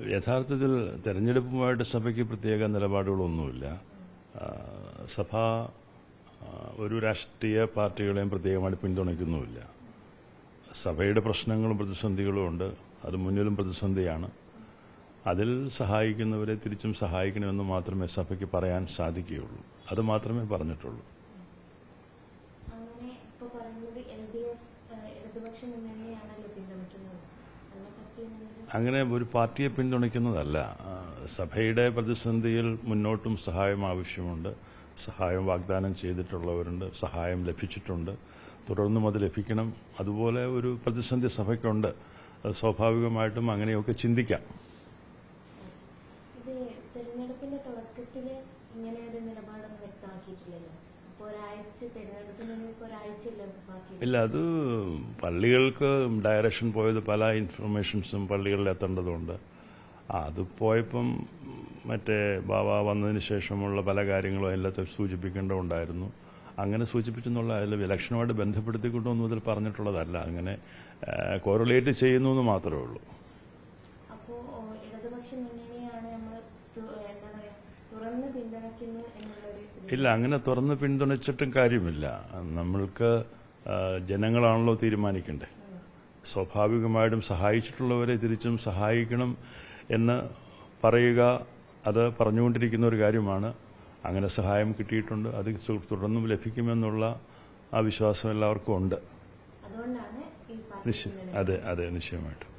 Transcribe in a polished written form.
യഥാർത്ഥത്തിൽ തെരഞ്ഞെടുപ്പുമായിട്ട് സഭയ്ക്ക് പ്രത്യേക നിലപാടുകളൊന്നുമില്ല. സഭ ഒരു രാഷ്ട്രീയ പാർട്ടികളെയും പ്രത്യേകമായിട്ട് പിന്തുണയ്ക്കുന്നുമില്ല. സഭയുടെ പ്രശ്നങ്ങളും പ്രതിസന്ധികളും ഉണ്ട്. അത് മുന്നിലും പ്രതിസന്ധിയാണ്. അതിൽ സഹായിക്കുന്നവരെ തിരിച്ചും സഹായിക്കണമെന്ന് മാത്രമേ സഭയ്ക്ക് പറയാൻ സാധിക്കുകയുള്ളൂ. അത് മാത്രമേ പറഞ്ഞിട്ടുള്ളൂ. അങ്ങനെ ഒരു പാർട്ടിയെ പിന്തുണയ്ക്കുന്നതല്ല. സഭയുടെ പ്രതിസന്ധിയിൽ മുന്നോട്ടും സഹായം ആവശ്യമുണ്ട്. സഹായം വാഗ്ദാനം ചെയ്തിട്ടുള്ളവരുണ്ട്, സഹായം ലഭിച്ചിട്ടുണ്ട്, തുടർന്നും അത് ലഭിക്കണം. അതുപോലെ ഒരു പ്രതിസന്ധി സഭയ്ക്കുണ്ട്. അത് സ്വാഭാവികമായിട്ടും അങ്ങനെയൊക്കെ ചിന്തിക്കാം. തെരഞ്ഞെടുപ്പിന്റെ തുടക്കത്തിൽ ഇങ്ങനെ ഒരു നിലപാടൊന്നും വ്യക്തമാക്കിയിട്ടില്ലല്ലോ. ഇല്ല, അത് പള്ളികൾക്ക് ഡയറക്ഷൻ പോയത് പല ഇൻഫർമേഷൻസും പള്ളികളിൽ എത്തേണ്ടതുണ്ട്. അത് പോയപ്പം മറ്റേ ബാബ വന്നതിന് ശേഷമുള്ള പല കാര്യങ്ങളും അതിലത്തെ സൂചിപ്പിക്കേണ്ടതുണ്ടായിരുന്നു. അങ്ങനെ സൂചിപ്പിച്ചെന്നുള്ള അതിൽ ഇലക്ഷനുമായിട്ട് ബന്ധപ്പെടുത്തിക്കൊണ്ടൊന്നും ഇതിൽ പറഞ്ഞിട്ടുള്ളതല്ല. അങ്ങനെ കോറിലേറ്റ് ചെയ്യുന്നു എന്ന് മാത്രമേ ഉള്ളൂ. ഇല്ല, അങ്ങനെ തുറന്ന് പിന്തുണച്ചിട്ടും കാര്യമില്ല. നമ്മൾക്ക് ജനങ്ങളാണല്ലോ തീരുമാനിക്കണ്ടേ. സ്വാഭാവികമായിട്ടും സഹായിച്ചിട്ടുള്ളവരെ തിരിച്ചും സഹായിക്കണം എന്ന് പറയുക, അത് പറഞ്ഞുകൊണ്ടിരിക്കുന്ന ഒരു കാര്യമാണ്. അങ്ങനെ സഹായം കിട്ടിയിട്ടുണ്ട്, അത് തുടർന്നും ലഭിക്കുമെന്നുള്ള ആ വിശ്വാസം എല്ലാവർക്കും ഉണ്ട്. അതുകൊണ്ടാണ് അതെ, നിശ്ചയമായിട്ടും.